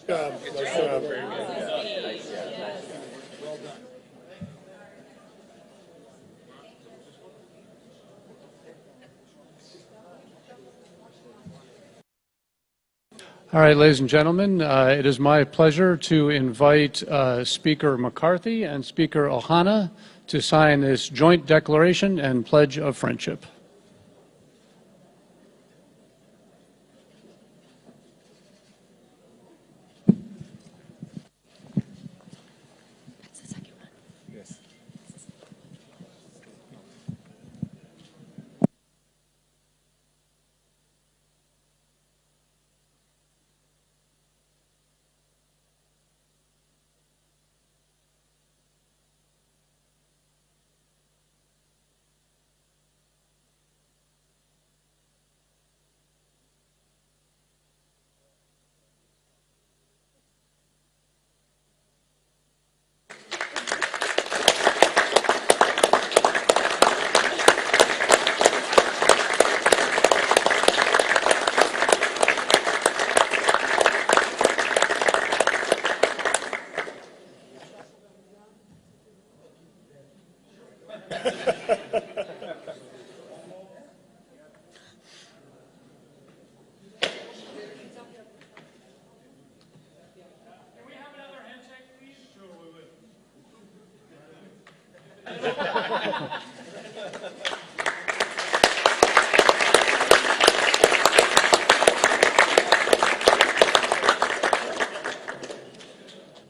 job. Nice job. All right, ladies and gentlemen, it is my pleasure to invite Speaker McCarthy and Speaker Ohana to sign this joint declaration and pledge of friendship.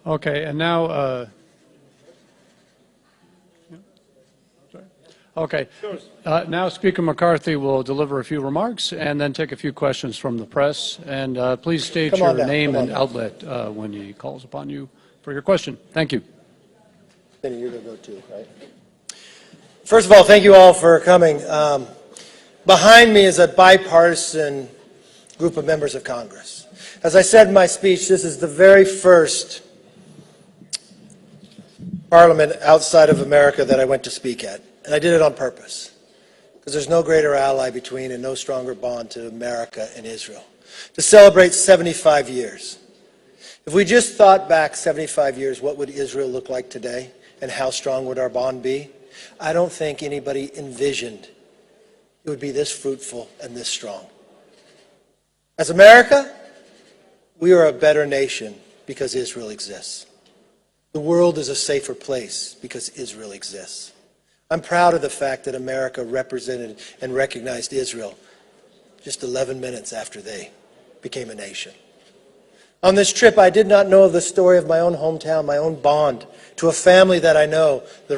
Okay, and now, now Speaker McCarthy will deliver a few remarks and then take a few questions from the press. And please state your name and outlet when he calls upon you for your question. Thank you. Steny, you're going to go too, right? First of all, thank you all for coming. Behind me is a bipartisan group of members of Congress. As I said in my speech, this is the very first Parliament outside of America that I went to speak at. And I did it on purpose, because there's no greater ally between and no stronger bond to America and Israel. To celebrate 75 years. If we just thought back 75 years, what would Israel look like today? And how strong would our bond be? I don't think anybody envisioned it would be this fruitful and this strong. As America, we are a better nation because Israel exists. The world is a safer place because Israel exists. I'm proud of the fact that America represented and recognized Israel just 11 minutes after they became a nation. On this trip, I did not know the story of my own hometown, my own bond to a family that I know, the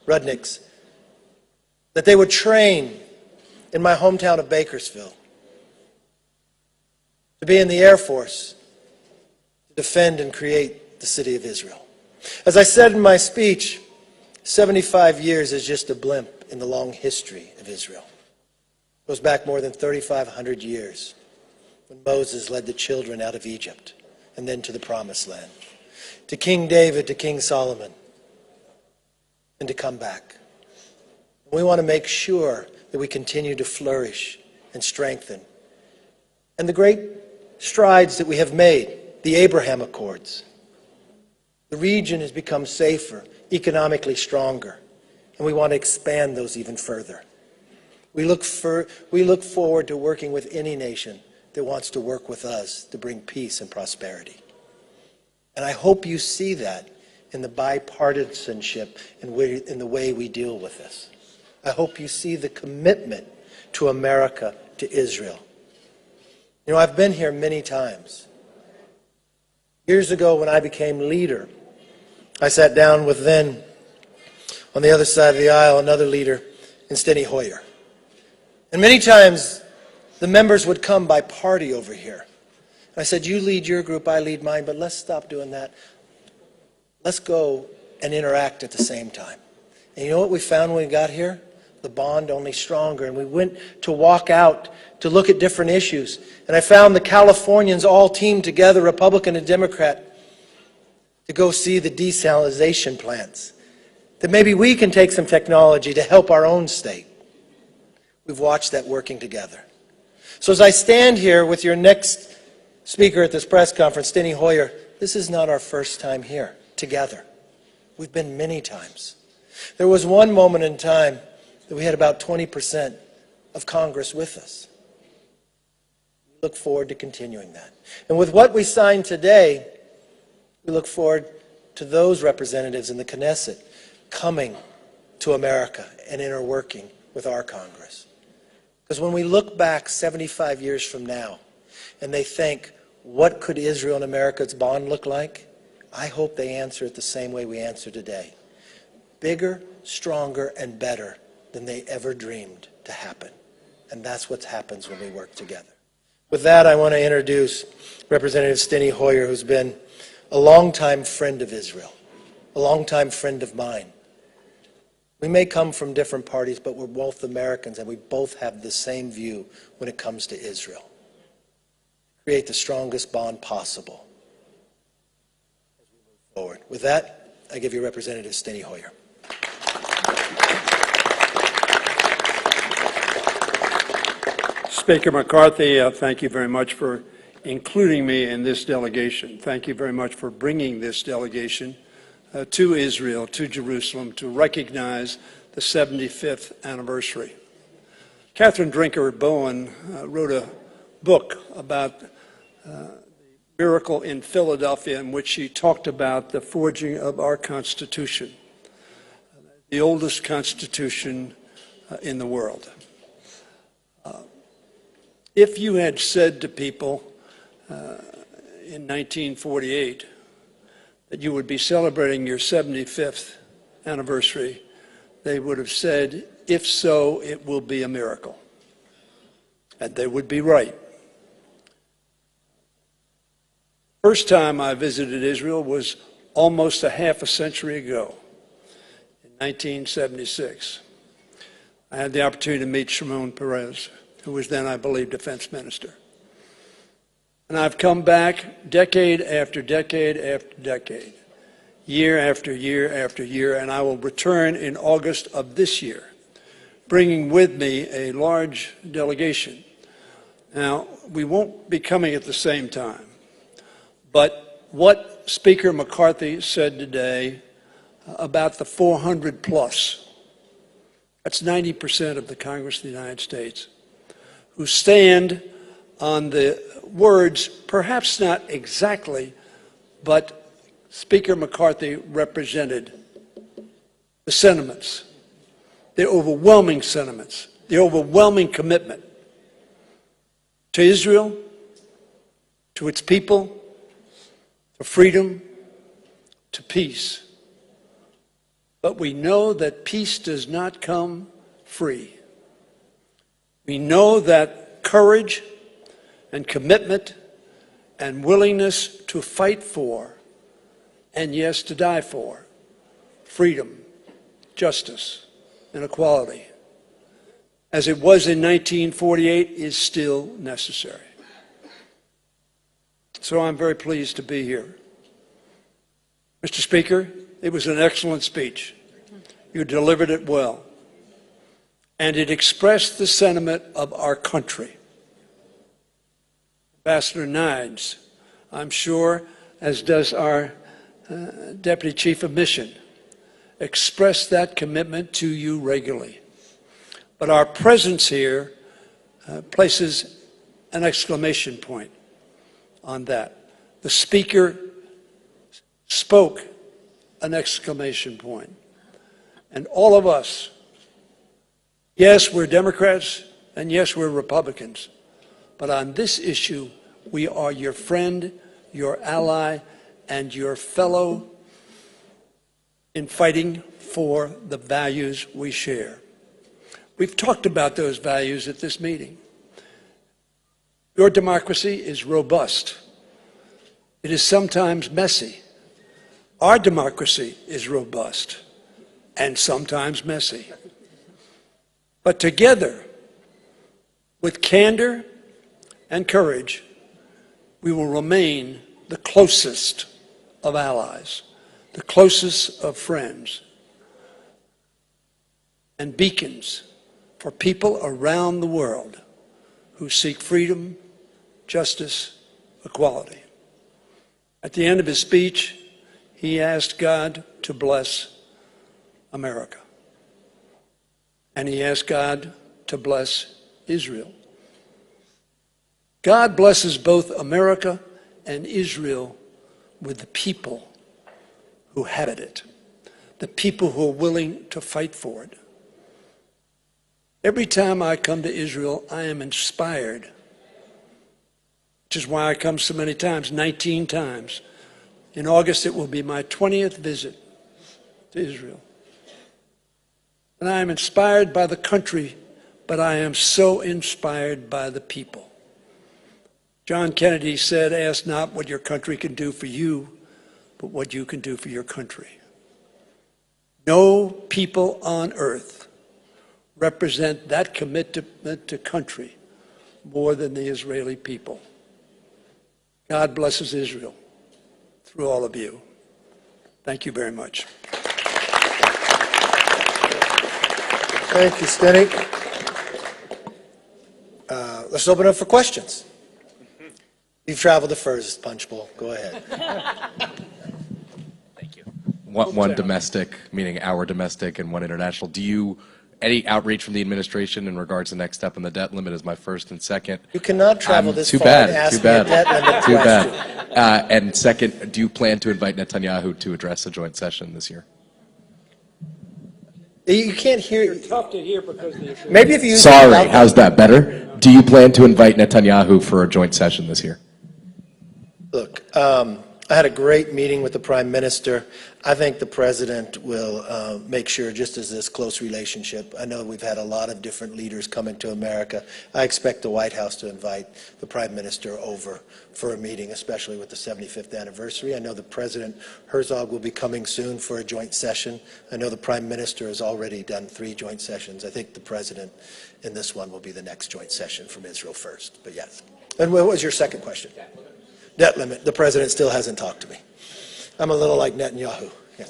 Rudnicks, that they would train in my hometown of Bakersfield, to be in the Air Force, to defend and create the city of Israel. As I said in my speech, 75 years is just a blimp in the long history of Israel. It goes back more than 3,500 years when Moses led the children out of Egypt and then to the Promised Land, to King David, to King Solomon, and to come back. We want to make sure that we continue to flourish and strengthen. And the great strides that we have made, the Abraham Accords. The region has become safer, economically stronger, and we want to expand those even further. We look forward to working with any nation that wants to work with us to bring peace and prosperity. And I hope you see that in the bipartisanship and in the way we deal with this. I hope you see the commitment to America, to Israel. You know, I've been here many times. Years ago when I became leader, I sat down with then, on the other side of the aisle, another leader in Steny Hoyer. And many times the members would come by party over here. I said, you lead your group, I lead mine, but let's stop doing that. Let's go and interact at the same time. And you know what we found when we got here? The bond only stronger. And we went to walk out to look at different issues. And I found the Californians all teamed together, Republican and Democrat, to go see the desalination plants. That maybe we can take some technology to help our own state. We've watched that working together. So as I stand here with your next Speaker, at this press conference, Steny Hoyer, this is not our first time here together. We've been many times. There was one moment in time that we had about 20% of Congress with us. We look forward to continuing that. And with what we signed today, we look forward to those representatives in the Knesset coming to America and interworking with our Congress. Because when we look back 75 years from now and they think, what could Israel and America's bond look like? I hope they answer it the same way we answer today. Bigger, stronger, and better than they ever dreamed to happen. And that's what happens when we work together. With that, I want to introduce Representative Steny Hoyer, who's been a longtime friend of Israel, a longtime friend of mine. We may come from different parties, but we're both Americans, and we both have the same view when it comes to Israel. Create the strongest bond possible as we move forward. With that, I give you Representative Steny Hoyer. Speaker McCarthy, thank you very much for including me in this delegation. Thank you very much for bringing this delegation to Israel, to Jerusalem, to recognize the 75th anniversary. Catherine Drinker Bowen wrote a book about the miracle in Philadelphia in which she talked about the forging of our Constitution, the oldest Constitution in the world. If you had said to people in 1948 that you would be celebrating your 75th anniversary, they would have said, if so, it will be a miracle. And they would be right. First time I visited Israel was almost a half a century ago, in 1976. I had the opportunity to meet Shimon Peres, who was then, I believe, defense minister. And I've come back decade after decade after decade, year after year after year, and I will return in August of this year, bringing with me a large delegation. Now, we won't be coming at the same time, but what Speaker McCarthy said today about the 400 plus, that's 90% of the Congress of the United States, who stand on the words, perhaps not exactly, but Speaker McCarthy represented the sentiments, the overwhelming sentiments, the overwhelming commitment to Israel, to its people, to freedom, to peace. But we know that peace does not come free. We know that courage and commitment and willingness to fight for, and yes, to die for, freedom, justice, and equality, as it was in 1948, is still necessary. So I'm very pleased to be here. Mr. Speaker, it was an excellent speech. You delivered it well. And it expressed the sentiment of our country. Ambassador Nines, I'm sure, as does our Deputy Chief of Mission, express that commitment to you regularly. But our presence here places an exclamation point on that. The Speaker spoke an exclamation point. And all of us, yes, we're Democrats, and yes, we're Republicans, but on this issue, we are your friend, your ally, and your fellow in fighting for the values we share. We've talked about those values at this meeting. Your democracy is robust. It is sometimes messy. Our democracy is robust and sometimes messy. But together, with candor and courage, we will remain the closest of allies, the closest of friends, and beacons for people around the world who seek freedom, justice, equality. At the end of his speech, he asked God to bless America. And he asked God to bless Israel. God blesses both America and Israel with the people who habit it, the people who are willing to fight for it. Every time I come to Israel, I am inspired, which is why I come so many times, 19 times. In August, it will be my 20th visit to Israel. And I am inspired by the country, but I am so inspired by the people. John Kennedy said, "Ask not what your country can do for you, but what you can do for your country." No people on earth represent that commitment to country more than the Israeli people. God blesses Israel through all of you. Thank you very much. Thank you, Steny. Let's open up for questions. You've traveled the furthest, Punch Bowl. Go ahead. Thank you. One domestic, meaning our domestic, and one international. Do you, any outreach from the administration in regards to the next step on the debt limit is my first, and second? You cannot travel this too far bad, and ask too bad, me a debt limit too question. bad. And second, do you plan to invite Netanyahu to address a joint session this year? You can't hear. It's tough to hear because of the issue. Maybe if you use Sorry, how's that better? Do you plan to invite Netanyahu for a joint session this year? Look, I had a great meeting with the Prime Minister. I think the President will make sure, just as this close relationship, I know we've had a lot of different leaders coming to America. I expect the White House to invite the Prime Minister over for a meeting, especially with the 75th anniversary. I know the President Herzog will be coming soon for a joint session. I know the Prime Minister has already done 3 joint sessions. I think the President in this one will be the next joint session from Israel first, but yes. And what was your second question? Debt limit. The President still hasn't talked to me. I'm a little like Netanyahu. Yes.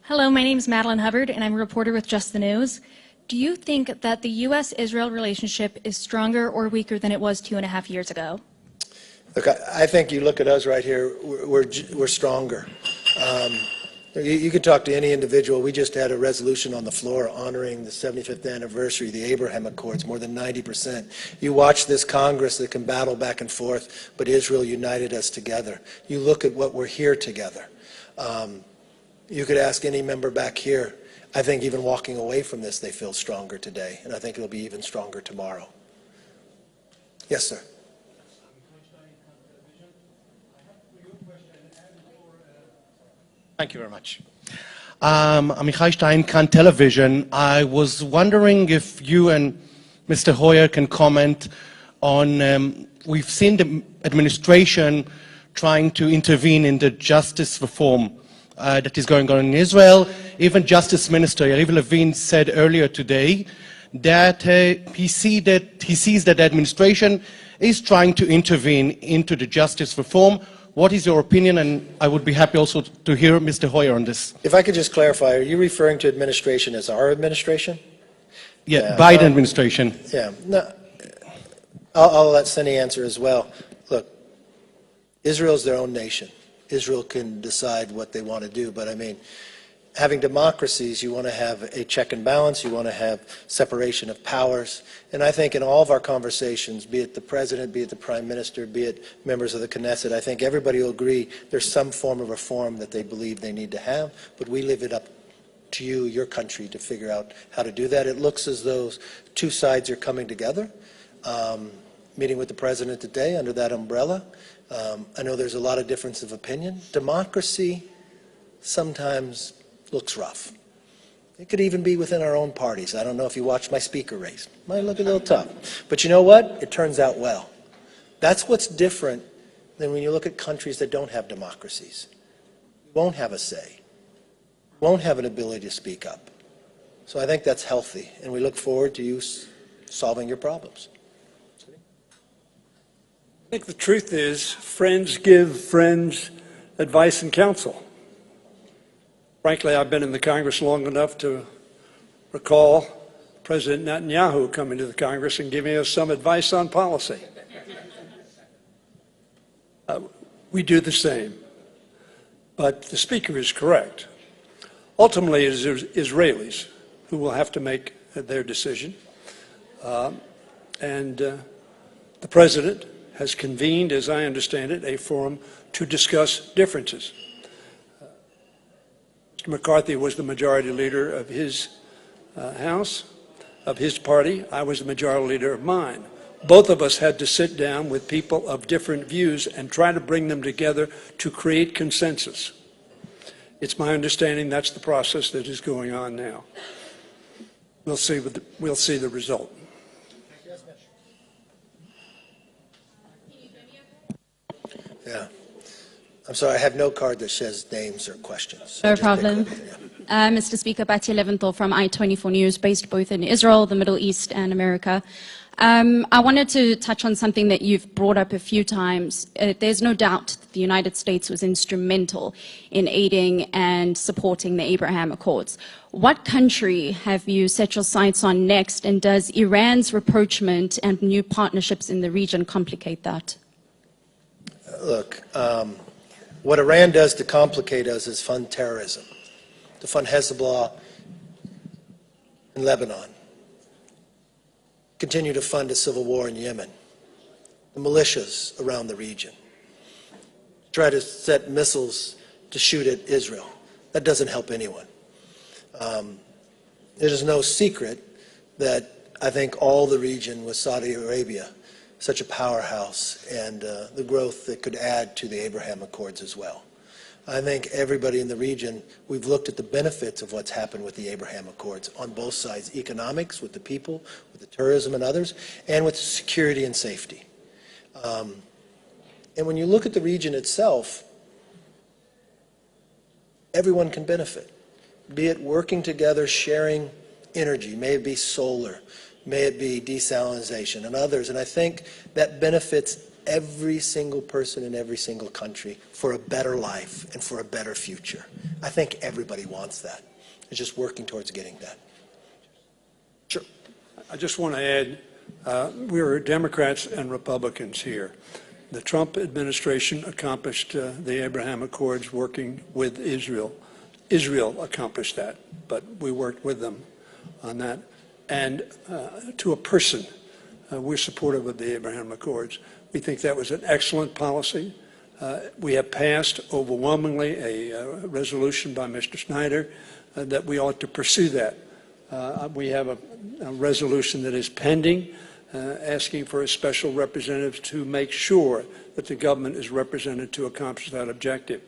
Hello, my name is Madeline Hubbard, and I'm a reporter with Just the News. Do you think that the U.S.-Israel relationship is stronger or weaker than it was 2.5 years ago? Look, I think you look at us right here, we're stronger. You can talk to any individual. We just had a resolution on the floor honoring the 75th anniversary, the Abraham Accords, more than 90%. You watch this Congress that can battle back and forth, but Israel united us together. You look at what we're here together. You could ask any member back here. I think even walking away from this, they feel stronger today, and I think it'll be even stronger tomorrow. Yes, sir. Thank you very much. Amichai Stein, Kan Television. I was wondering if you and Mr. Hoyer can comment on, we've seen the administration trying to intervene in the justice reform that is going on in Israel. Even Justice Minister Yariv Levin said earlier today that he sees that the administration is trying to intervene into the justice reform. What is your opinion? And I would be happy also to hear Mr. Hoyer on this. If I could just clarify, are you referring to administration as our administration? Yeah, Biden administration. Yeah, no, I'll let Steny answer as well. Look, Israel's their own nation. Israel can decide what they want to do, but I mean, having democracies, you want to have a check and balance, you want to have separation of powers, and I think in all of our conversations, be it the President, be it the Prime Minister, be it members of the Knesset, I think everybody will agree there's some form of reform that they believe they need to have, but we leave it up to you, your country, to figure out how to do that. It looks as though 2 sides are coming together. Meeting with the President today under that umbrella. I know there's a lot of difference of opinion. Democracy sometimes looks rough. It could even be within our own parties. I don't know if you watched my speaker race. Might look a little tough. But you know what? It turns out well. That's what's different than when you look at countries that don't have democracies. You won't have a say. You won't have an ability to speak up. So I think that's healthy, and we look forward to you solving your problems. I think the truth is, friends give friends advice and counsel. Frankly, I've been in the Congress long enough to recall President Netanyahu coming to the Congress and giving us some advice on policy. We do the same. But the Speaker is correct. Ultimately, it is Israelis who will have to make their decision. The President has convened, as I understand it, a forum to discuss differences. Mr. McCarthy was the majority leader of his House, of his party. I was the majority leader of mine. Both of us had to sit down with people of different views and try to bring them together to create consensus. It's my understanding that's the process that is going on now. We'll see the result. Yeah. I'm sorry, I have no card that says names or questions. No problem. Mr. Speaker, Batya Leventhal from I-24 News, based both in Israel, the Middle East, and America. I wanted to touch on something that you've brought up a few times. There's no doubt that the United States was instrumental in aiding and supporting the Abraham Accords. What country have you set your sights on next, and does Iran's rapprochement and new partnerships in the region complicate that? Look, what Iran does to complicate us is fund terrorism, to fund Hezbollah in Lebanon, continue to fund a civil war in Yemen, the militias around the region, try to set missiles to shoot at Israel. That doesn't help anyone. It is no secret that I think all the region with Saudi Arabia such a powerhouse, and the growth that could add to the Abraham Accords as well. I think everybody in the region, we've looked at the benefits of what's happened with the Abraham Accords on both sides, economics, with the people, with the tourism and others, and with security and safety. And when you look at the region itself, everyone can benefit, be it working together, sharing energy, may it be solar, may it be desalinization and others. And I think that benefits every single person in every single country for a better life and for a better future. I think everybody wants that. It's just working towards getting that. Sure. I just want to add, we are Democrats and Republicans here. The Trump administration accomplished the Abraham Accords working with Israel. Israel accomplished that, but we worked with them on that. And to a person, we're supportive of the Abraham Accords. We think that was an excellent policy. We have passed overwhelmingly a resolution by Mr. Snyder that we ought to pursue that. We have a resolution that is pending, asking for a special representative to make sure that the government is represented to accomplish that objective.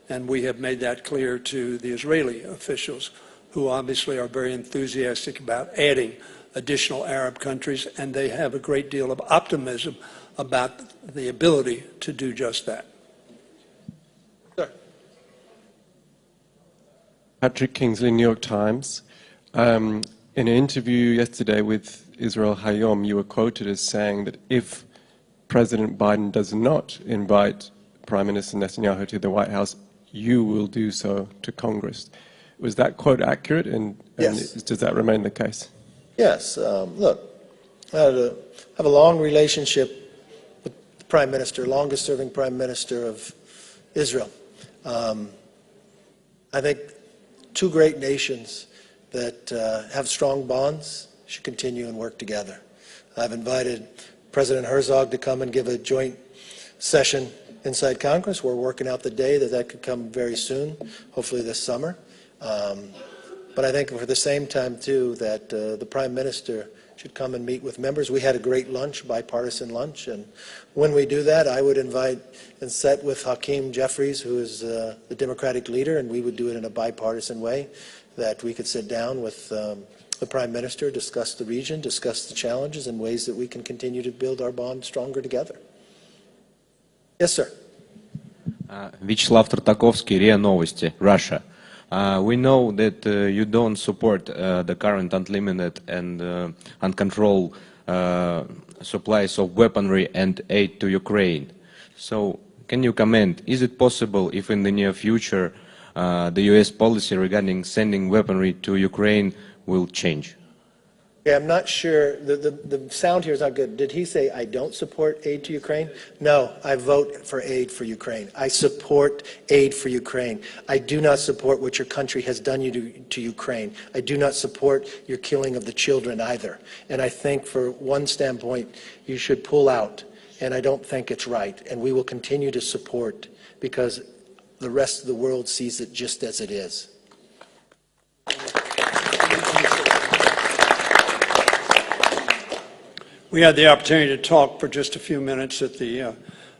And we have made that clear to the Israeli officials, who obviously are very enthusiastic about adding additional Arab countries, and they have a great deal of optimism about the ability to do just that. Sir. Patrick Kingsley, New York Times. In an interview yesterday with Israel Hayom, you were quoted as saying that if President Biden does not invite Prime Minister Netanyahu to the White House, you will do so to Congress. Was that quote accurate, and Yes. Does that remain the case? Yes. Look, I have a long relationship with the Prime Minister, longest-serving Prime Minister of Israel. I think two great nations that have strong bonds should continue and work together. I've invited President Herzog to come and give a joint session inside Congress. We're working out the day that could come very soon, hopefully this summer. But I think for the same time, too, that the Prime Minister should come and meet with members. We had a great lunch, bipartisan lunch, and when we do that, I would invite and sit with Hakeem Jeffries, who is the Democratic leader, and we would do it in a bipartisan way, that we could sit down with the Prime Minister, discuss the region, discuss the challenges and ways that we can continue to build our bond stronger together. Yes, sir. Вячеслав Тартаковский, РИА Новости, Russia. We know that you don't support the current unlimited and uncontrolled supplies of weaponry and aid to Ukraine. So, can you comment, is it possible if in the near future the US policy regarding sending weaponry to Ukraine will change? Okay, I'm not sure, the sound here is not good. Did he say, I don't support aid to Ukraine? No, I vote for aid for Ukraine. I support aid for Ukraine. I do not support what your country has done to Ukraine. I do not support your killing of the children either. And I think for one standpoint, you should pull out, and I don't think it's right. And we will continue to support because the rest of the world sees it just as it is. We had the opportunity to talk for just a few minutes at the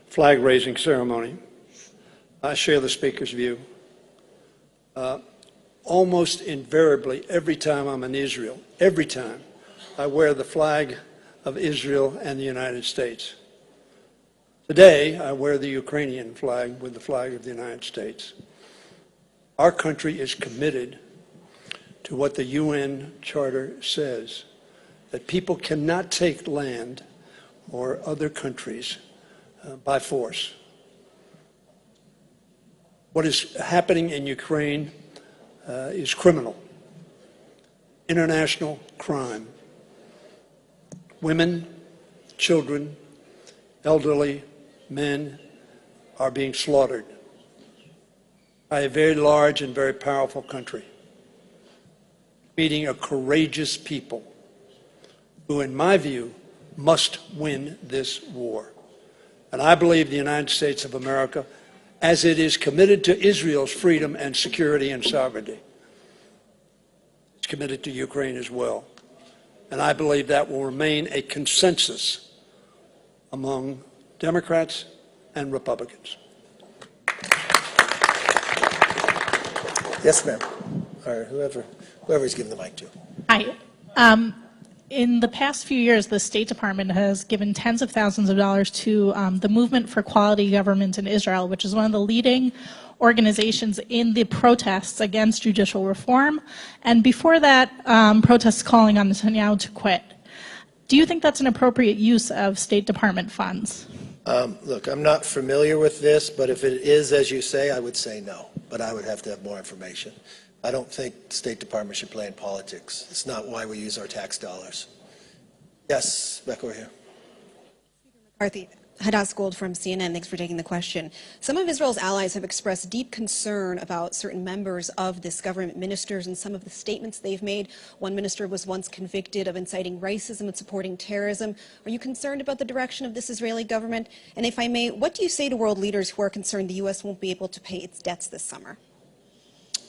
flag-raising ceremony. I share the speaker's view. Almost invariably, every time I'm in Israel, every time, I wear the flag of Israel and the United States. Today, I wear the Ukrainian flag with the flag of the United States. Our country is committed to what the UN Charter says, that people cannot take land or other countries by force. What is happening in Ukraine is criminal, international crime. Women, children, elderly, men are being slaughtered by a very large and very powerful country, meeting a courageous people who, in my view, must win this war. And I believe the United States of America, as it is committed to Israel's freedom and security and sovereignty, is committed to Ukraine as well. And I believe that will remain a consensus among Democrats and Republicans. Yes, ma'am. Or whoever's given the mic to. Hi. In the past few years, the State Department has given tens of thousands of dollars to the Movement for Quality Government in Israel, which is one of the leading organizations in the protests against judicial reform. And before that, protests calling on Netanyahu to quit. Do you think that's an appropriate use of State Department funds? Look, I'm not familiar with this, but if it is as you say, I would say no. But I would have to have more information. I don't think the State Department should play in politics. It's not why we use our tax dollars. Yes, back over here. McCarthy, Hadass Gold from CNN. Thanks for taking the question. Some of Israel's allies have expressed deep concern about certain members of this government, ministers, and some of the statements they've made. One minister was once convicted of inciting racism and supporting terrorism. Are you concerned about the direction of this Israeli government? And if I may, what do you say to world leaders who are concerned the U.S. won't be able to pay its debts this summer?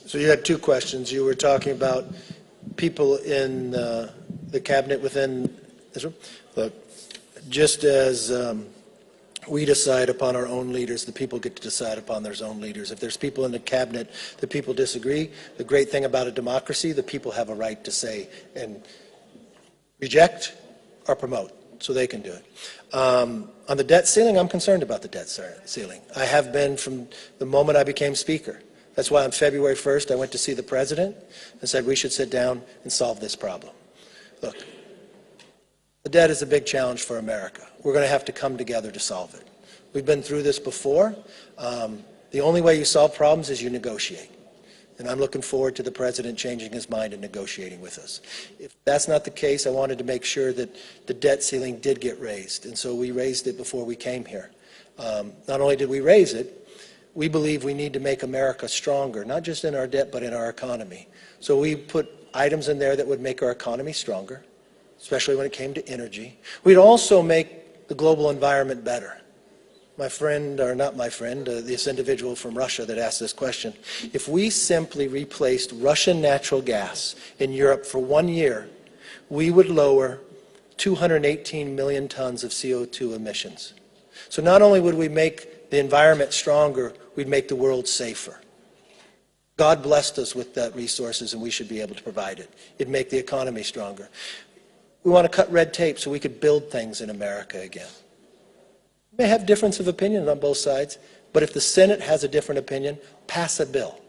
So you had two questions. You were talking about people in the cabinet within Israel. Look, just as we decide upon our own leaders, the people get to decide upon their own leaders. If there's people in the cabinet that people disagree, the great thing about a democracy, the people have a right to say and reject or promote, so they can do it. On the debt ceiling, I'm concerned about the debt ceiling. I have been from the moment I became Speaker. That's why on February 1st, I went to see the President and said we should sit down and solve this problem. Look, the debt is a big challenge for America. We're going to have to come together to solve it. We've been through this before. The only way you solve problems is you negotiate. And I'm looking forward to the President changing his mind and negotiating with us. If that's not the case, I wanted to make sure that the debt ceiling did get raised. And so we raised it before we came here. Not only did we raise it, we believe we need to make America stronger, not just in our debt, but in our economy. So we put items in there that would make our economy stronger, especially when it came to energy. We'd also make the global environment better. My friend, or not my friend, this individual from Russia that asked this question, if we simply replaced Russian natural gas in Europe for 1 year, we would lower 218 million tons of CO2 emissions. So not only would we make the environment stronger, we'd make the world safer. God blessed us with that resources, and we should be able to provide it. It'd make the economy stronger. We want to cut red tape so we could build things in America again. We may have difference of opinion on both sides, but if the Senate has a different opinion, pass a bill.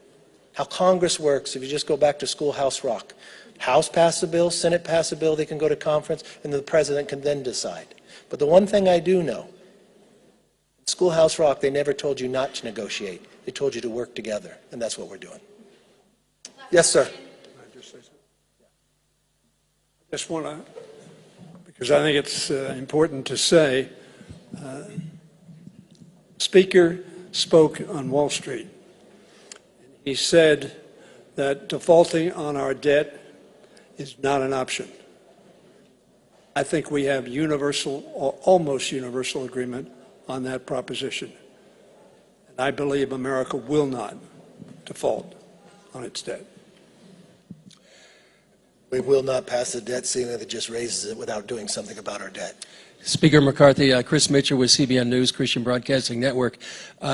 How Congress works, if you just go back to Schoolhouse Rock. House pass a bill, Senate pass a bill, they can go to conference, and the President can then decide. But the one thing I do know, Schoolhouse Rock, they never told you not to negotiate. They told you to work together, and that's what we're doing. Yes, sir. Just want to, because I think it's important to say, Speaker spoke on Wall Street. He said that defaulting on our debt is not an option. I think we have universal, or almost universal agreement on that proposition. And I believe America will not default on its debt. We will not pass a debt ceiling that just raises it without doing something about our debt. Speaker McCarthy, Chris Mitchell with CBN News, Christian Broadcasting Network.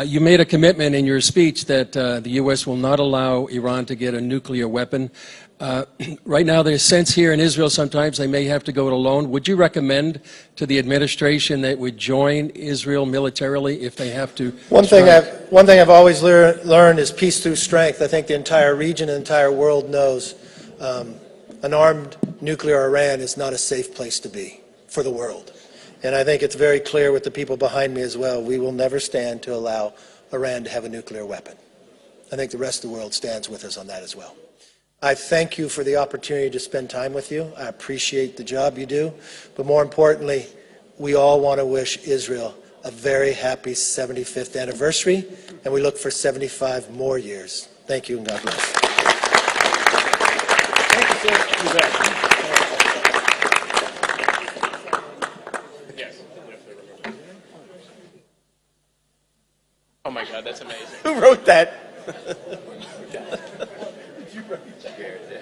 You made a commitment in your speech that the U.S. will not allow Iran to get a nuclear weapon. Right now, there's sense here in Israel sometimes they may have to go it alone. Would you recommend to the administration that would join Israel militarily if they have to? One thing I've always learned is peace through strength. I think the entire region and the entire world knows an armed nuclear Iran is not a safe place to be for the world. And I think it's very clear with the people behind me as well, we will never stand to allow Iran to have a nuclear weapon. I think the rest of the world stands with us on that as well. I thank you for the opportunity to spend time with you. I appreciate the job you do. But more importantly, we all want to wish Israel a very happy 75th anniversary, and we look for 75 more years. Thank you, and God bless. Thank you, sir. Oh my God, that's amazing. Who wrote that? You wrote that.